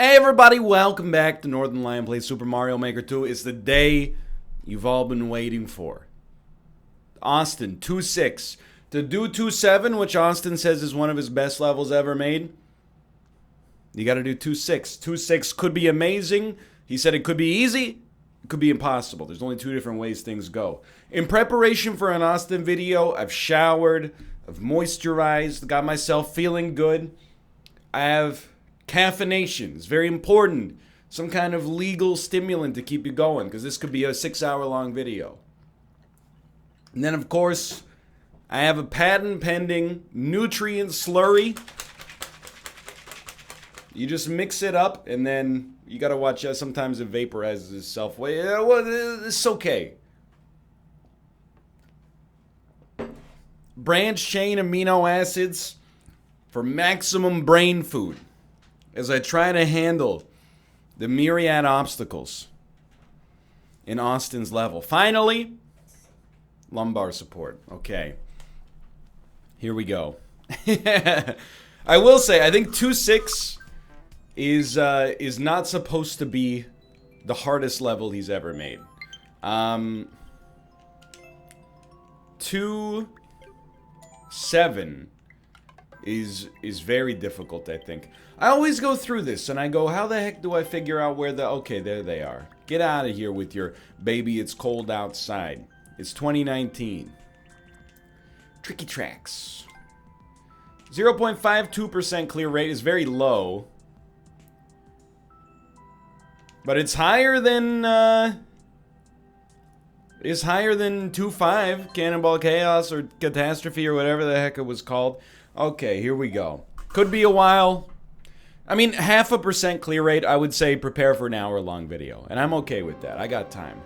Hey everybody, welcome back to Northernlion Plays Super Mario Maker 2. It's the day you've all been waiting for. Austin, 2-6. To do 2-7, which Austin says is one of his best levels ever made, you gotta do 2-6. 2-6 could be amazing. He said it could be easy. It could be impossible. There's only two different ways things go. In preparation for an Austin video, I've showered, I've moisturized, got myself feeling good. I have caffeination. It's very important. Some kind of legal stimulant to keep you going, because this could be a 6-hour-long video. And then, of course, I have a patent-pending nutrient slurry. You just mix it up, and then you gotta watch out. Sometimes it vaporizes itself. Well, it's okay. Branch chain amino acids for maximum brain food as I try to handle the myriad obstacles in Austin's level. Finally, lumbar support. Okay. Here we go. I will say, I think 2-6 is not supposed to be the hardest level he's ever made. 2-7 is very difficult, I think. I always go through this and I go, how the heck do I figure out where okay, there they are. Get out of here with your baby, it's cold outside. It's 2019. Tricky tracks. 0.52% clear rate is very low. But it's higher than 2.5, Cannonball Chaos or Catastrophe or whatever the heck it was called. Okay, here we go. Could be a while. I mean, 0.5% clear rate, I would say prepare for an hour-long video. And I'm okay with that. I got time.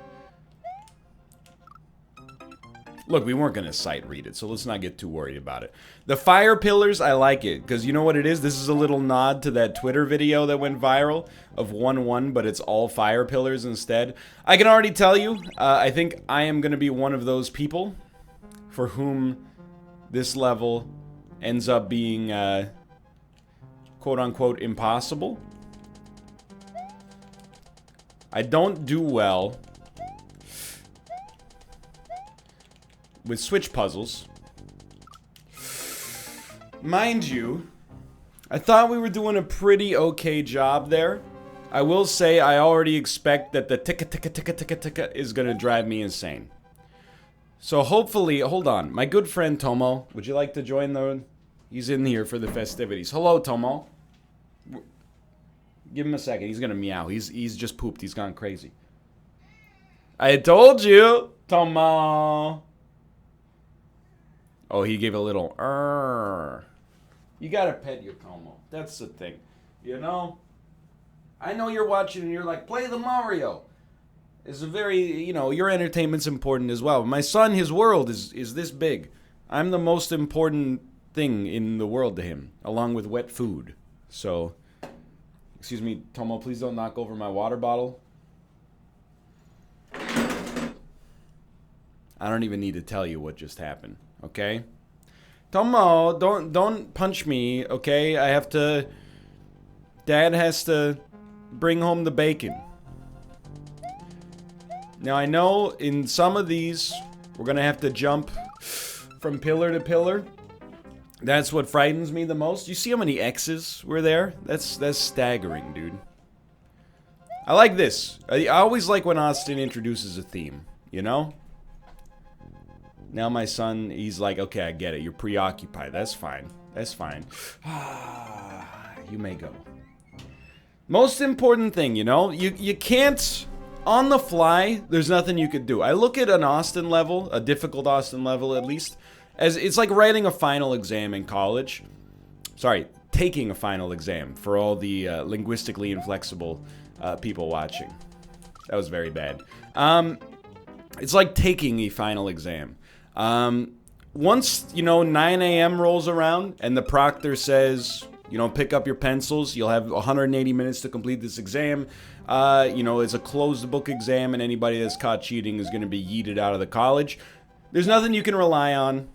Look, we weren't going to sight read it, so let's not get too worried about it. The fire pillars, I like it, because you know what it is? This is a little nod to that Twitter video that went viral of 1-1, but it's all fire pillars instead. I can already tell you, I think I am going to be one of those people for whom this level ends up being, quote-unquote, impossible. I don't do well with switch puzzles. Mind you, I thought we were doing a pretty okay job there. I will say I already expect that the ticka ticka ticka ticka ticka is gonna drive me insane. So hopefully, hold on. My good friend Tomo, would you like to join the... He's in here for the festivities. Hello, Tomo. Give him a second. He's gonna meow. He's just pooped. He's gone crazy. I told you, Tomo. Oh, he gave a little You gotta pet your Tomo. That's the thing. You know? I know you're watching and you're like, play the Mario. It's a very, you know, your entertainment's important as well. My son, his world is this big. I'm the most important thing in the world to him, along with wet food. So, excuse me, Tomo, please don't knock over my water bottle. I don't even need to tell you what just happened, okay? Tomo, don't punch me, okay? I have to... Dad has to bring home the bacon. Now, I know in some of these, we're gonna have to jump from pillar to pillar. That's what frightens me the most. You see how many X's were there? That's staggering, dude. I like this. I always like when Austin introduces a theme, you know? Now my son, he's like, okay, I get it. You're preoccupied. That's fine. That's fine. You may go. Most important thing, you know? You can't... On the fly, there's nothing you could do. I look at an Austin level, a difficult Austin level at least, as it's like writing a final exam in college. Sorry, taking a final exam for all the linguistically inflexible people watching. That was very bad. It's like taking a final exam. Once, you know, 9 a.m. rolls around and the proctor says, you know, pick up your pencils, you'll have 180 minutes to complete this exam. You know, it's a closed book exam and anybody that's caught cheating is going to be yeeted out of the college. There's nothing you can rely on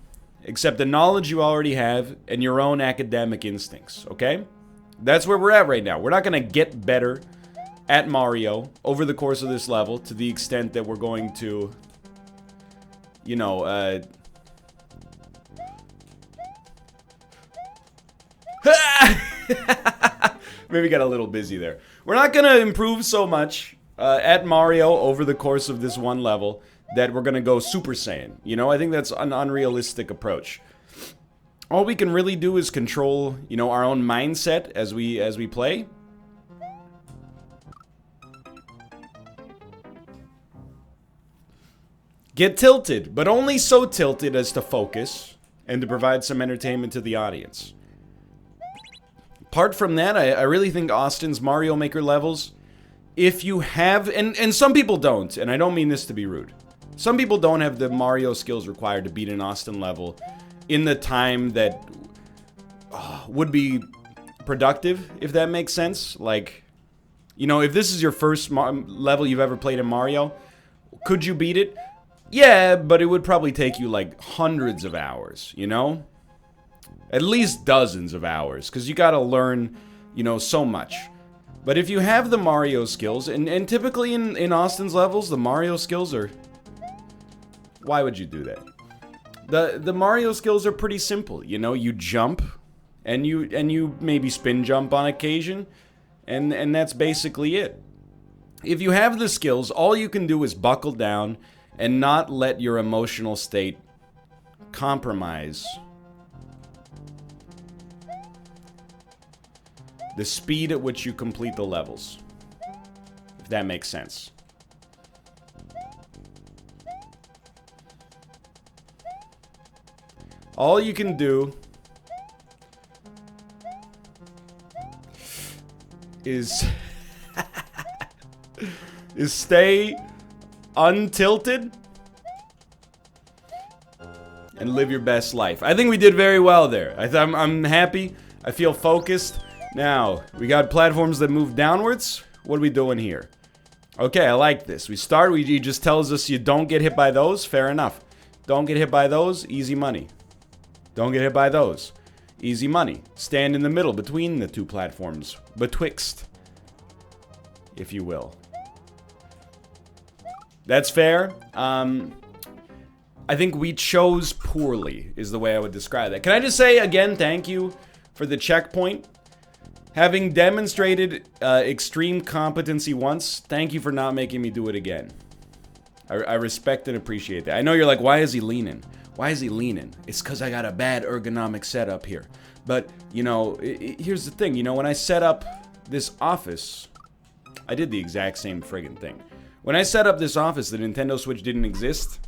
except the knowledge you already have and your own academic instincts, okay? That's where we're at right now. We're not going to get better at Mario over the course of this level to the extent that we're going to, you know, maybe got a little busy there. We're not going to improve so much at Mario over the course of this one level that we're going to go Super Saiyan. You know, I think that's an unrealistic approach. All we can really do is control, you know, our own mindset as we play. Get tilted, but only so tilted as to focus and to provide some entertainment to the audience. Apart from that, I really think Austin's Mario Maker levels, if you have, and some people don't, and I don't mean this to be rude, some people don't have the Mario skills required to beat an Austin level in the time that would be productive, if that makes sense. Like, you know, if this is your first level you've ever played in Mario, could you beat it? Yeah, but it would probably take you like hundreds of hours, you know? At least dozens of hours, because you gotta learn, you know, so much. But if you have the Mario skills, and typically in Austin's levels, the Mario skills are... Why would you do that? The Mario skills are pretty simple, you know? You jump, and you maybe spin jump on occasion, and that's basically it. If you have the skills, all you can do is buckle down and not let your emotional state compromise the speed at which you complete the levels, if that makes sense. All you can do is stay untilted and live your best life. I think we did very well there. I'm happy. I feel focused. Now, we got platforms that move downwards. What are we doing here? Okay, I like this. We start, he just tells us you don't get hit by those. Fair enough. Don't get hit by those. Easy money. Don't get hit by those. Easy money. Stand in the middle between the two platforms. Betwixt, if you will. That's fair. I think we chose poorly, is the way I would describe that. Can I just say, again, thank you for the checkpoint. Having demonstrated extreme competency once, thank you for not making me do it again. I respect and appreciate that. I know you're like, why is he leaning? Why is he leaning? It's because I got a bad ergonomic setup here. But, you know, here's the thing. You know, when I set up this office, I did the exact same friggin' thing. When I set up this office, the Nintendo Switch didn't exist.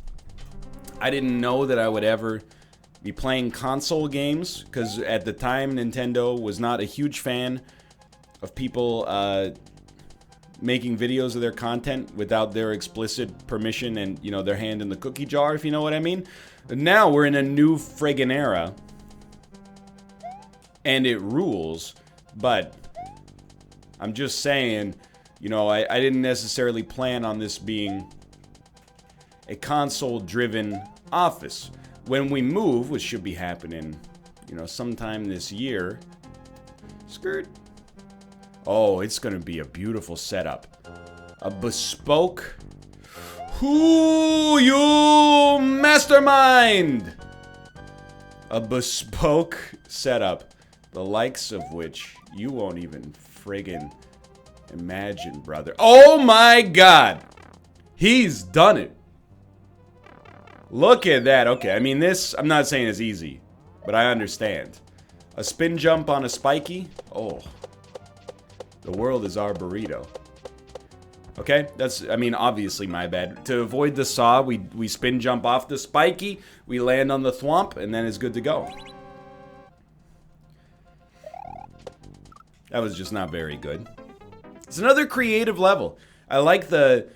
I didn't know that I would ever be playing console games, because at the time Nintendo was not a huge fan of people making videos of their content without their explicit permission and, you know, their hand in the cookie jar, if you know what I mean. But now we're in a new friggin' era, and it rules. But I'm just saying, you know, I didn't necessarily plan on this being a console-driven office. When we move, which should be happening, you know, sometime this year. Skirt. Oh, it's gonna be a beautiful setup. A bespoke. Who you mastermind? A bespoke setup, the likes of which you won't even friggin' imagine, brother. Oh my God! He's done it. Look at that. Okay, I mean, this, I'm not saying it's easy, but I understand. A spin jump on a spiky? Oh. The world is our burrito. Okay, that's, I mean, obviously my bad. To avoid the saw, we spin jump off the spiky, we land on the thwomp, and then it's good to go. That was just not very good. It's another creative level. I like the...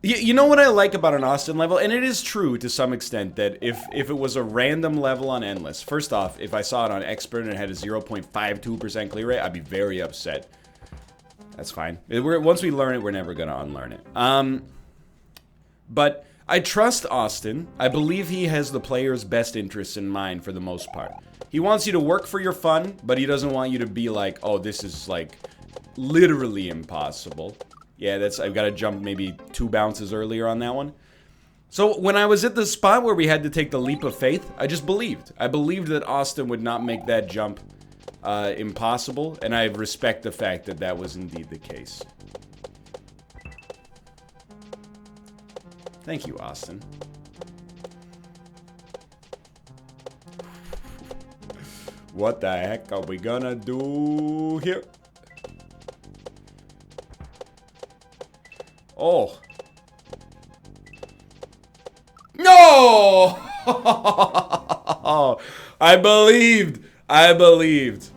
You know what I like about an Austin level? And it is true to some extent that if it was a random level on Endless, first off, if I saw it on Expert and it had a 0.52% clear rate, I'd be very upset. That's fine. Once we learn it, we're never going to unlearn it. But I trust Austin. I believe he has the player's best interests in mind for the most part. He wants you to work for your fun, but he doesn't want you to be like, oh, this is like literally impossible. Yeah, I've got to jump maybe 2 bounces earlier on that one. So when I was at the spot where we had to take the leap of faith, I just believed. I believed that Austin would not make that jump impossible, and I respect the fact that that was indeed the case. Thank you, Austin. What the heck are we gonna do here? Oh. No! I believed. I believed.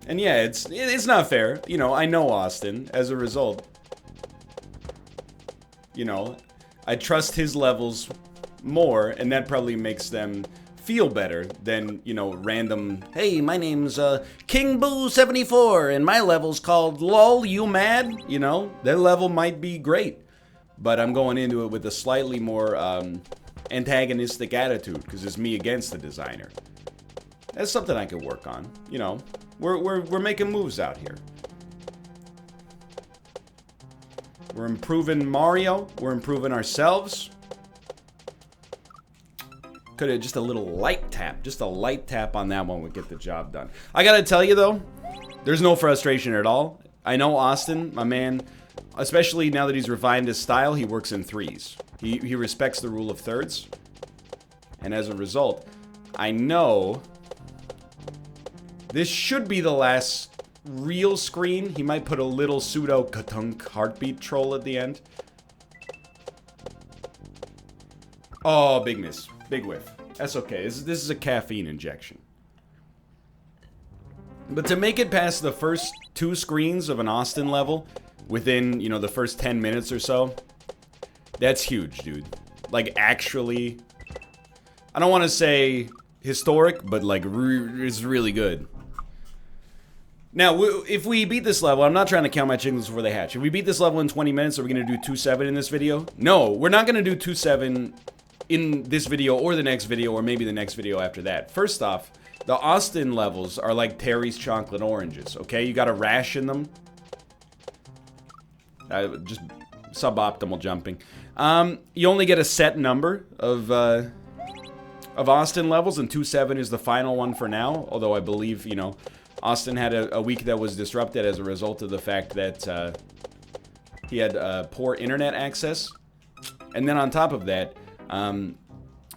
And yeah, it's not fair. You know, I know Austin as a result. You know, I trust his levels more, and that probably makes them feel better than, you know, random, hey, my name's King Boo 74 and my level's called LOL, you mad? You know, their level might be great, but I'm going into it with a slightly more antagonistic attitude because it's me against the designer. That's something I could work on. You know, we're making moves out here. We're improving Mario. We're improving ourselves. Could have just a little light tap. Just a light tap on that one would get the job done. I gotta tell you though, there's no frustration at all. I know Austin, my man, especially now that he's refined his style, he works in threes. He respects the rule of thirds. And as a result, I know this should be the last real screen. He might put a little pseudo katunk heartbeat troll at the end. Oh, big miss. Big whiff. That's okay. This is a caffeine injection. But to make it past the first 2 screens of an Austin level within, you know, the first 10 minutes or so, that's huge, dude. Like, actually, I don't want to say historic, but like, it's really good. Now, if we beat this level, I'm not trying to count my chickens before they hatch. If we beat this level in 20 minutes, are we going to do 2-7 in this video? No, we're not going to do 2-7 in this video or the next video or maybe the next video after that. First off, the Austin levels are like Terry's chocolate oranges, okay? You got to ration them. Just suboptimal jumping. You only get a set number of Austin levels, and 2-7 is the final one for now. Although I believe, you know, Austin had a week that was disrupted as a result of the fact that he had poor internet access. And then on top of that,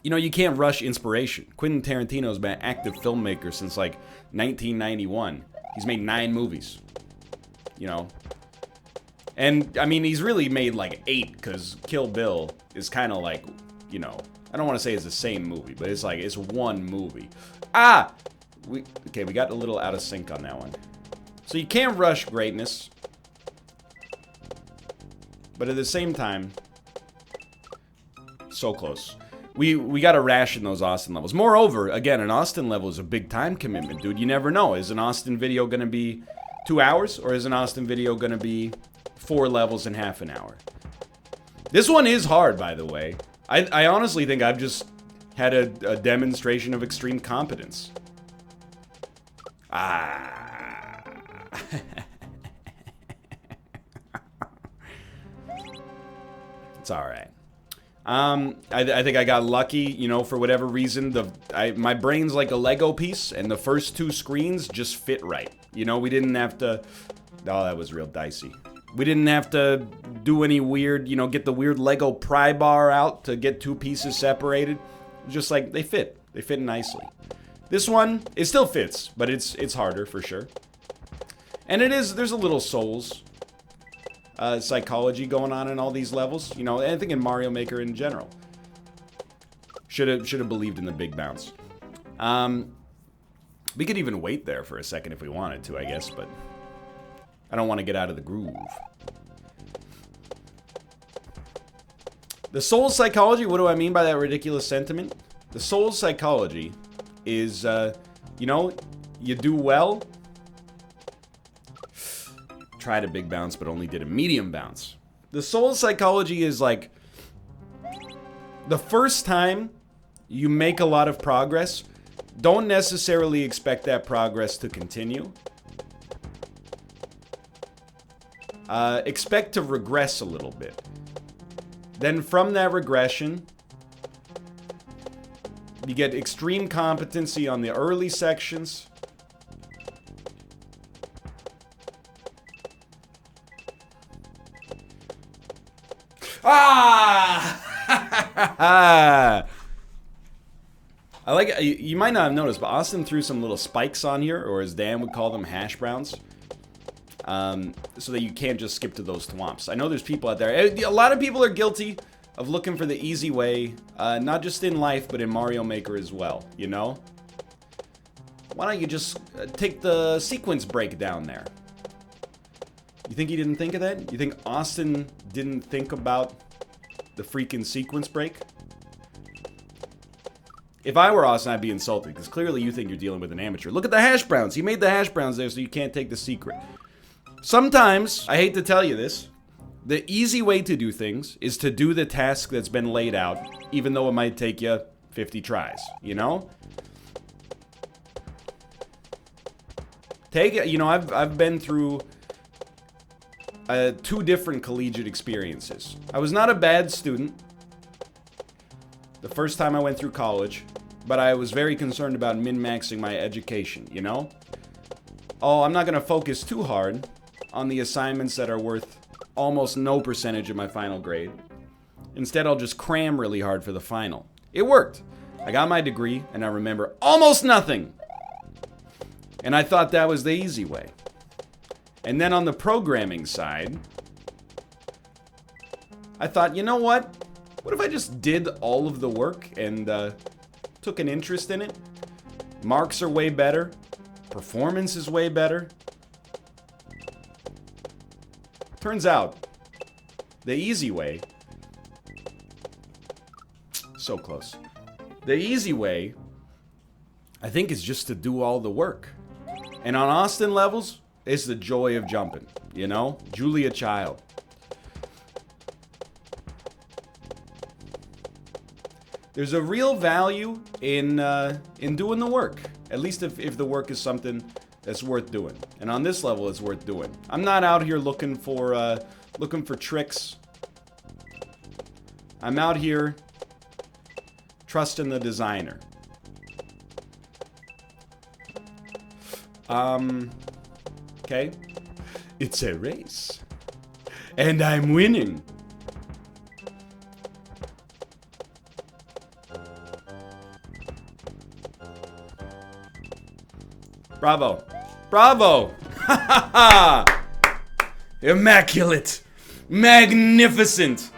you know, you can't rush inspiration. Quentin Tarantino's been an active filmmaker since like 1991. He's made 9 movies, you know. And, I mean, he's really made like 8, because Kill Bill is kind of like, you know, I don't want to say it's the same movie, but it's like, it's one movie. Ah! Okay, we got a little out of sync on that one. So you can't rush greatness. But at the same time, so close. We got to ration those Austin levels. Moreover, again, an Austin level is a big time commitment, dude. You never know. Is an Austin video going to be 2 hours? Or is an Austin video going to be 4 levels in half an hour? This one is hard, by the way. I honestly think I've just had a demonstration of extreme competence. Ah. It's all right. I think I got lucky, you know, for whatever reason. My brain's like a Lego piece, and the first 2 screens just fit right. You know, we didn't have to... Oh, that was real dicey. We didn't have to do any weird, you know, get the weird Lego pry bar out to get 2 pieces separated. Just like, they fit. They fit nicely. This one, it still fits, but it's harder for sure. And there's a little Souls psychology going on in all these levels. You know, I think in Mario Maker in general. Should have believed in the big bounce. We could even wait there for a second if we wanted to, I guess, but I don't want to get out of the groove. The Souls psychology, what do I mean by that ridiculous sentiment? The Souls psychology is, you know, you do well. Tried a big bounce, but only did a medium bounce. The soul psychology is like, the first time you make a lot of progress, don't necessarily expect that progress to continue. Expect to regress a little bit. Then from that regression, you get extreme competency on the early sections. Ah! I like it. You might not have noticed, but Austin threw some little spikes on here, or as Dan would call them, hash browns. So that you can't just skip to those thwomps. I know there's people out there. A lot of people are guilty of looking for the easy way, not just in life, but in Mario Maker as well, you know? Why don't you just take the sequence break down there? You think he didn't think of that? You think Austin didn't think about the freaking sequence break? If I were Austin, I'd be insulted, because clearly you think you're dealing with an amateur. Look at the hash browns. He made the hash browns there so you can't take the secret. Sometimes, I hate to tell you this, the easy way to do things is to do the task that's been laid out, even though it might take you 50 tries, you know? Take it, you know, I've been through 2 different collegiate experiences. I was not a bad student the first time I went through college, but I was very concerned about min-maxing my education, you know? Oh, I'm not going to focus too hard on the assignments that are worth almost no percentage of my final grade. Instead, I'll just cram really hard for the final. It worked. I got my degree, and I remember almost nothing. And I thought that was the easy way. And then on the programming side, I thought, you know what? What if I just did all of the work and took an interest in it? Marks are way better. Performance is way better. Turns out, the easy way, so close. The easy way, I think, is just to do all the work. And on Austin levels, it's the joy of jumping, you know? Julia Child. There's a real value in doing the work. At least if the work is something that's worth doing. And on this level, it's worth doing. I'm not out here looking for tricks. I'm out here trusting the designer. Okay. It's a race. And I'm winning. Bravo. Bravo! Ha ha ha! Immaculate! Magnificent!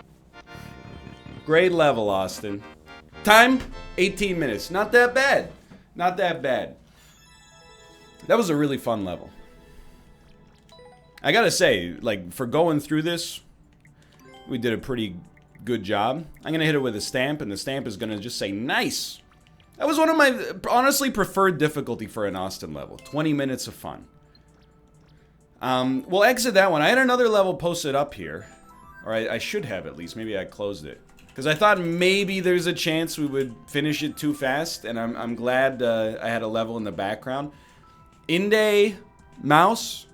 Great level, Austin. Time? 18 minutes. Not that bad. Not that bad. That was a really fun level. I gotta say, like, for going through this, we did a pretty good job. I'm gonna hit it with a stamp, and the stamp is gonna just say, nice! That was one of my, honestly, preferred difficulty for an Austin level. 20 minutes of fun. We'll exit that one. I had another level posted up here. Or I should have, at least. Maybe I closed it. Because I thought maybe there's a chance we would finish it too fast. And I'm glad I had a level in the background. Indy Mouse.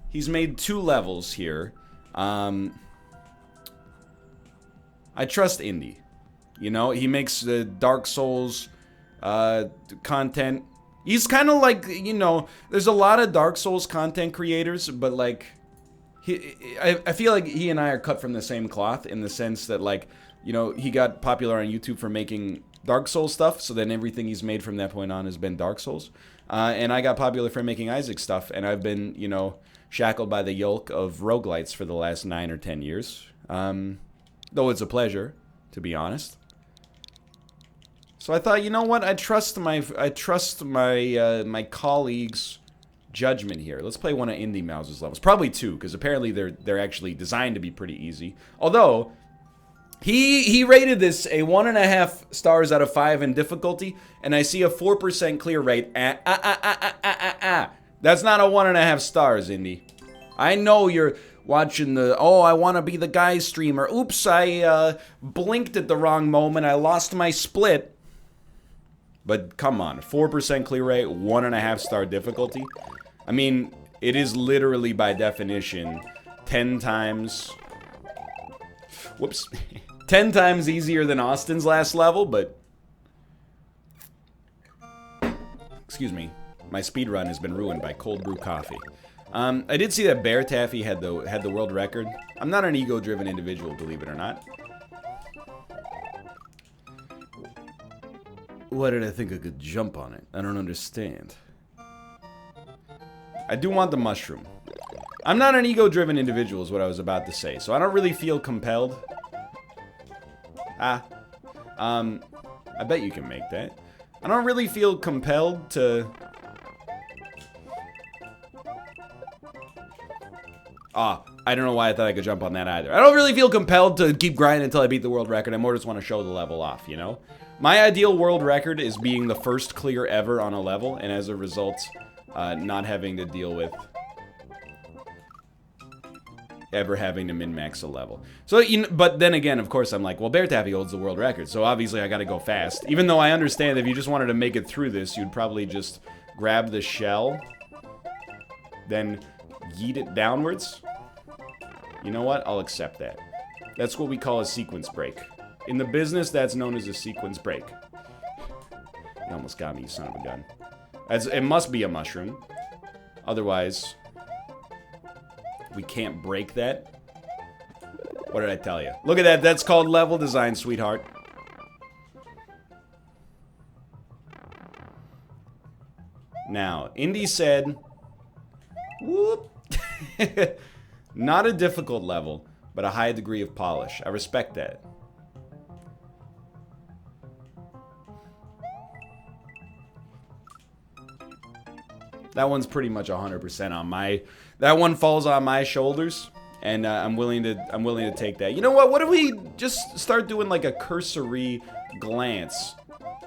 He's made 2 levels here. I trust Indy. You know, he makes the Dark Souls content. He's kind of like, you know, there's a lot of Dark Souls content creators, but like, I feel like he and I are cut from the same cloth in the sense that, like, you know, he got popular on YouTube for making Dark Souls stuff, so then everything he's made from that point on has been Dark Souls. And I got popular for making Isaac stuff, and I've been, you know, shackled by the yoke of roguelites for the last 9 or 10 years. Though it's a pleasure, to be honest. So I thought, you know what? I trust my my colleagues' judgment here. Let's play one of Indy Mouse's levels. Probably 2, because apparently they're actually designed to be pretty easy. Although he rated this a 1.5 stars out of 5 in difficulty, and I see a 4% clear rate. That's not a 1.5 stars, Indy. I know you're watching the, oh, I want to be the guy streamer. Oops, I blinked at the wrong moment. I lost my split. But come on, 4% clear rate, 1.5 star difficulty. I mean, it is literally by definition 10 times... Whoops. 10 times easier than Austin's last level, but... Excuse me. My speedrun has been ruined by cold brew coffee. I did see that Bear Taffy had the world record. I'm not an ego-driven individual, believe it or not. Why did I think I could jump on it? I don't understand. I do want the mushroom. I'm not an ego-driven individual is what I was about to say, so I don't really feel compelled. I bet you can make that. I don't really feel compelled to... I don't know why I thought I could jump on that either. I don't really feel compelled to keep grinding until I beat the world record. I more just want to show the level off, you know? My ideal world record is being the first clear ever on a level, and as a result, not having to deal with ever having to min-max a level. So, you know, but then again, of course, I'm like, well, Bear Taffy holds the world record, so obviously I gotta go fast. Even though I understand if you just wanted to make it through this, you'd probably just grab the shell, then yeet it downwards. You know what? I'll accept that. That's what we call a sequence break. In the business, that's known as a sequence break. You almost got me, you son of a gun. It must be a mushroom. Otherwise, we can't break that. What did I tell you? Look at that. That's called level design, sweetheart. Now, Indy said... Whoop. Not a difficult level, but a high degree of polish. I respect that. That one's pretty much 100% on my... That one falls on my shoulders, and I'm willing to take that. You know what? What if we just start doing like a cursory glance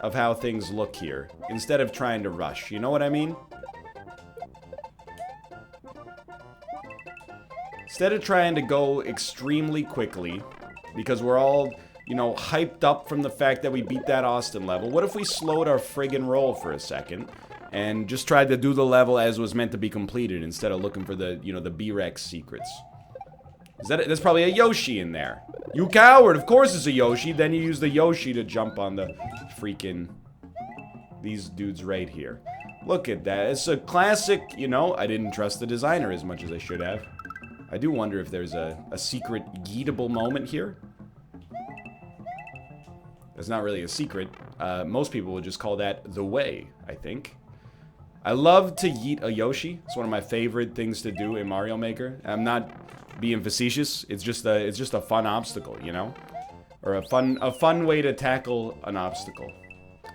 of how things look here, instead of trying to rush? You know what I mean? Instead of trying to go extremely quickly, because we're all, you know, hyped up from the fact that we beat that Austin level, what if we slowed our friggin' roll for a second and just tried to do the level as was meant to be completed instead of looking for the, you know, the B-Rex secrets? There's probably a Yoshi in there. You coward! Of course it's a Yoshi. Then you use the Yoshi to jump on the freaking... these dudes right here. Look at that. It's a classic, you know, I didn't trust the designer as much as I should have. I do wonder if there's a secret yeetable moment here. It's not really a secret. Most people would just call that the way, I think. I love to yeet a Yoshi. It's one of my favorite things to do in Mario Maker. I'm not being facetious. It's just a fun obstacle, you know? Or a fun way to tackle an obstacle.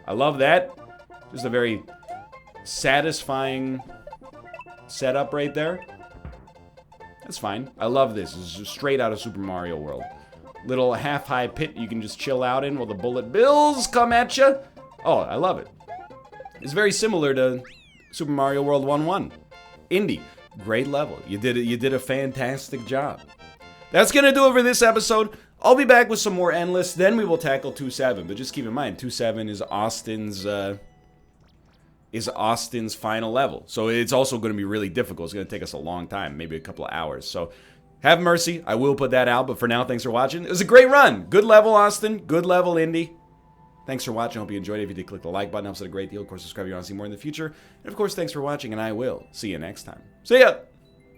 I love that. Just a very satisfying setup right there. That's fine. I love this. This is straight out of Super Mario World. Little half-high pit you can just chill out in while the bullet bills come at you. Oh, I love it. It's very similar to Super Mario World 1-1. Indy, great level. You did a fantastic job. That's gonna do it for this episode. I'll be back with some more Endless, then we will tackle 2-7. But just keep in mind, 2-7 is Austin's final level. So it's also going to be really difficult. It's going to take us a long time, maybe a couple of hours. So have mercy. I will put that out. But for now, thanks for watching. It was a great run. Good level, Austin. Good level, Indy. Thanks for watching. I hope you enjoyed it. If you did, click the like button. Helps out a great deal. Of course, subscribe if you want to see more in the future. And of course, thanks for watching, and I will see you next time. See ya!